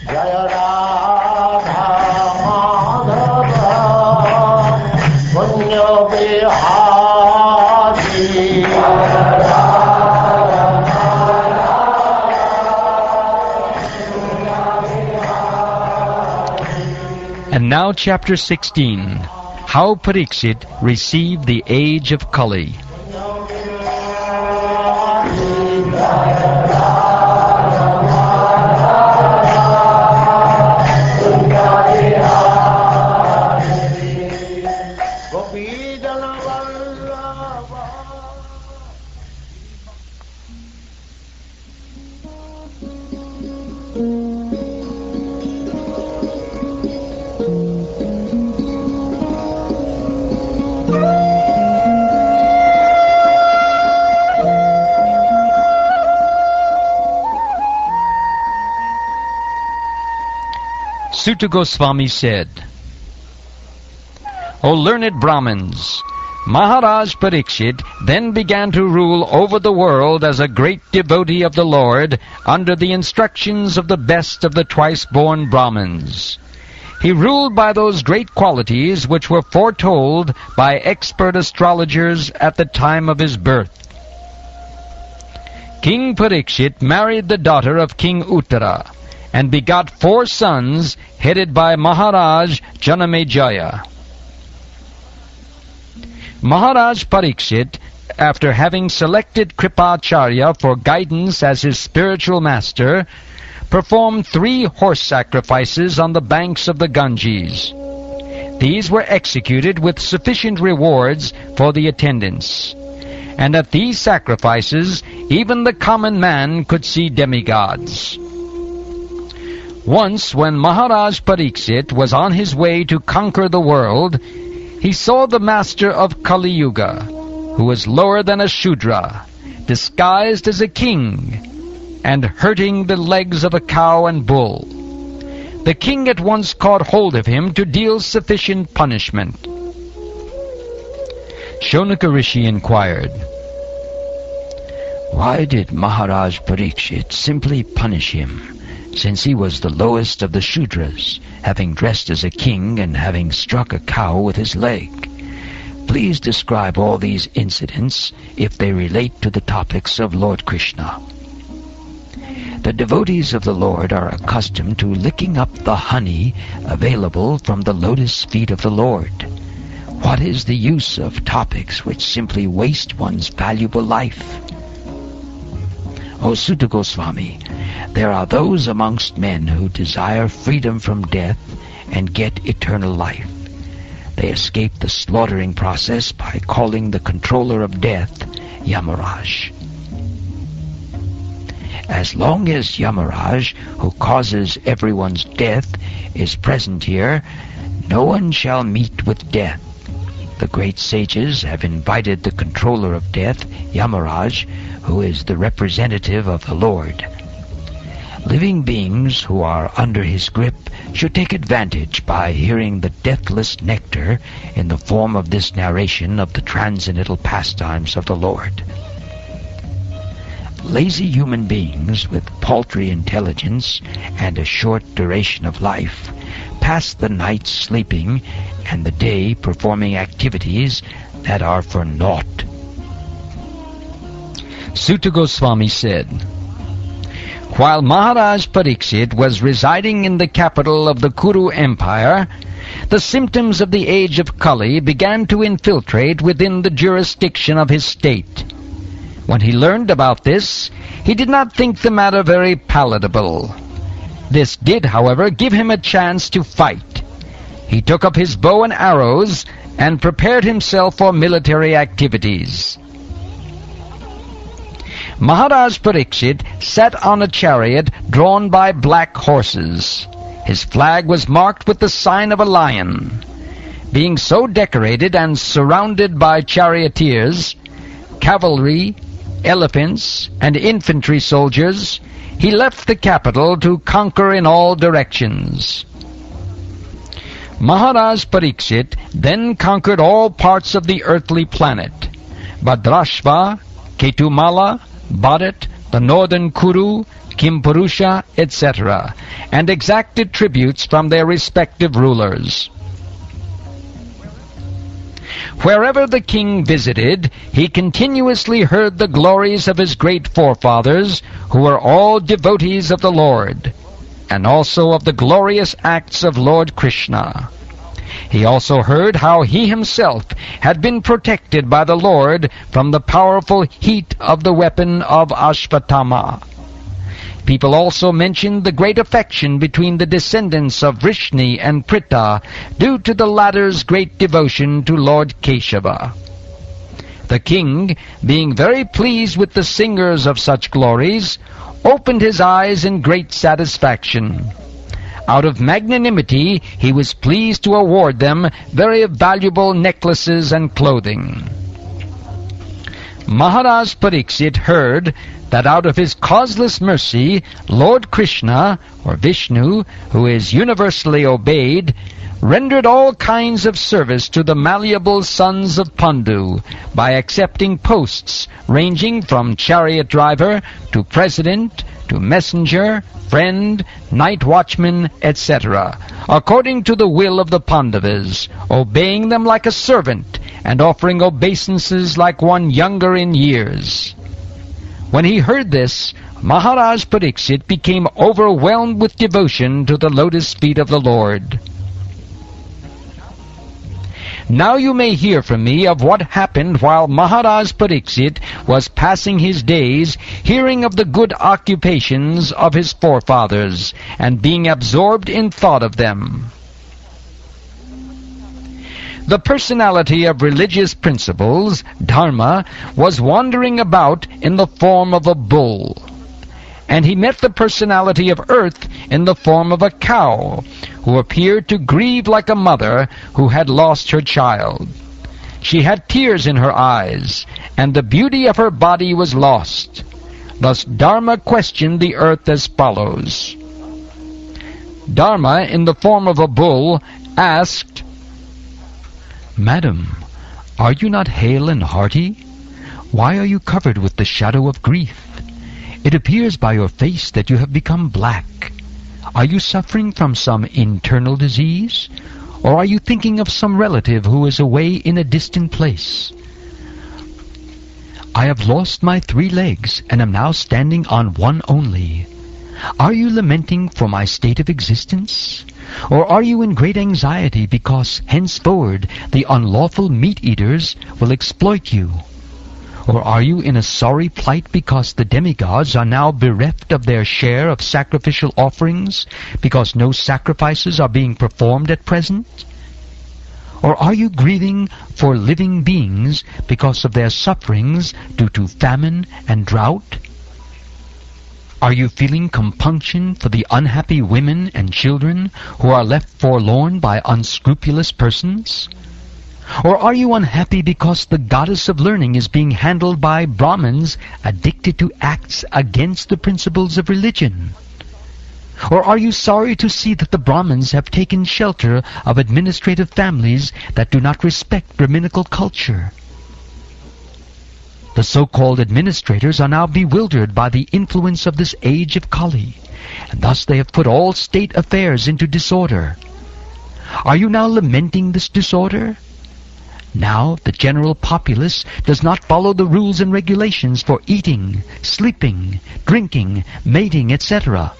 Jaya Radha Madhava Punya Bihari. And now chapter 16, how Parikshit received the age of Kali. Suta Goswami said, O learned Brahmins, Maharaj Parikshit then began to rule over the world as a great devotee of the Lord under the instructions of the best of the twice-born Brahmins. He ruled by those great qualities which were foretold by expert astrologers at the time of his birth. King Parikshit married the daughter of King Uttara and begot 4 sons headed by Maharaj Janamejaya. Maharaj Parikshit, after having selected Kripacharya for guidance as his spiritual master, performed 3 horse sacrifices on the banks of the Ganges. These were executed with sufficient rewards for the attendants. And at these sacrifices, even the common man could see demigods. Once, when Maharaj Parikshit was on his way to conquer the world, he saw the master of Kali Yuga, who was lower than a Shudra, disguised as a king, and hurting the legs of a cow and bull. The king at once caught hold of him to deal sufficient punishment. Shonaka Rishi inquired, Why did Maharaj Parikshit simply punish him, since he was the lowest of the Shudras, having dressed as a king and having struck a cow with his leg? Please describe all these incidents if they relate to the topics of Lord Krishna. The devotees of the Lord are accustomed to licking up the honey available from the lotus feet of the Lord. What is the use of topics which simply waste one's valuable life? O Suta Goswami, there are those amongst men who desire freedom from death and get eternal life. They escape the slaughtering process by calling the controller of death Yamaraj. As long as Yamaraj, who causes everyone's death, is present here, no one shall meet with death. The great sages have invited the controller of death, Yamaraj, who is the representative of the Lord. Living beings who are under his grip should take advantage by hearing the deathless nectar in the form of this narration of the transcendental pastimes of the Lord. Lazy human beings with paltry intelligence and a short duration of life pass the night sleeping and the day performing activities that are for naught. Suta Goswami said, While Maharaj Parikshit was residing in the capital of the Kuru Empire, the symptoms of the age of Kali began to infiltrate within the jurisdiction of his state. When he learned about this, he did not think the matter very palatable. This did, however, give him a chance to fight. He took up his bow and arrows and prepared himself for military activities. Maharaj Parikshit sat on a chariot drawn by black horses. His flag was marked with the sign of a lion. Being so decorated and surrounded by charioteers, cavalry, elephants, and infantry soldiers, he left the capital to conquer in all directions. Maharaj Parikshit then conquered all parts of the earthly planet: Bhadrashva, Ketumala, Bharat, the northern Kuru, Kimpurusha, etc., and exacted tributes from their respective rulers. Wherever the king visited, he continuously heard the glories of his great forefathers, who were all devotees of the Lord, and also of the glorious acts of Lord Krishna. He also heard how he himself had been protected by the Lord from the powerful heat of the weapon of Ashvatthama. People also mentioned the great affection between the descendants of Vrishni and Pritha due to the latter's great devotion to Lord Keshava. The king, being very pleased with the singers of such glories, opened his eyes in great satisfaction. Out of magnanimity, he was pleased to award them very valuable necklaces and clothing. Maharaj Pariksit heard that out of his causeless mercy, Lord Krishna, or Vishnu, who is universally obeyed, rendered all kinds of service to the malleable sons of Pandu by accepting posts ranging from chariot driver to president to messenger, friend, night watchman, etc., according to the will of the Pandavas, obeying them like a servant and offering obeisances like one younger in years. When he heard this, Maharaj Pariksit became overwhelmed with devotion to the lotus feet of the Lord. Now you may hear from me of what happened while Maharaj Pariksit was passing his days hearing of the good occupations of his forefathers and being absorbed in thought of them. The personality of religious principles, Dharma, was wandering about in the form of a bull, and he met the personality of earth in the form of a cow, who appeared to grieve like a mother who had lost her child. She had tears in her eyes, and the beauty of her body was lost. Thus Dharma questioned the earth as follows. Dharma, in the form of a bull, asked, "Madam, are you not hale and hearty? Why are you covered with the shadow of grief? It appears by your face that you have become black. Are you suffering from some internal disease? Or are you thinking of some relative who is away in a distant place? I have lost my 3 legs and am now standing on one only. Are you lamenting for my state of existence? Or are you in great anxiety because henceforward the unlawful meat-eaters will exploit you? Or are you in a sorry plight because the demigods are now bereft of their share of sacrificial offerings, because no sacrifices are being performed at present? Or are you grieving for living beings because of their sufferings due to famine and drought? Are you feeling compunction for the unhappy women and children who are left forlorn by unscrupulous persons? Or are you unhappy because the goddess of learning is being handled by Brahmins addicted to acts against the principles of religion? Or are you sorry to see that the Brahmins have taken shelter of administrative families that do not respect Brahminical culture? The so-called administrators are now bewildered by the influence of this age of Kali, and thus they have put all state affairs into disorder. Are you now lamenting this disorder? Now the general populace does not follow the rules and regulations for eating, sleeping, drinking, mating, etc.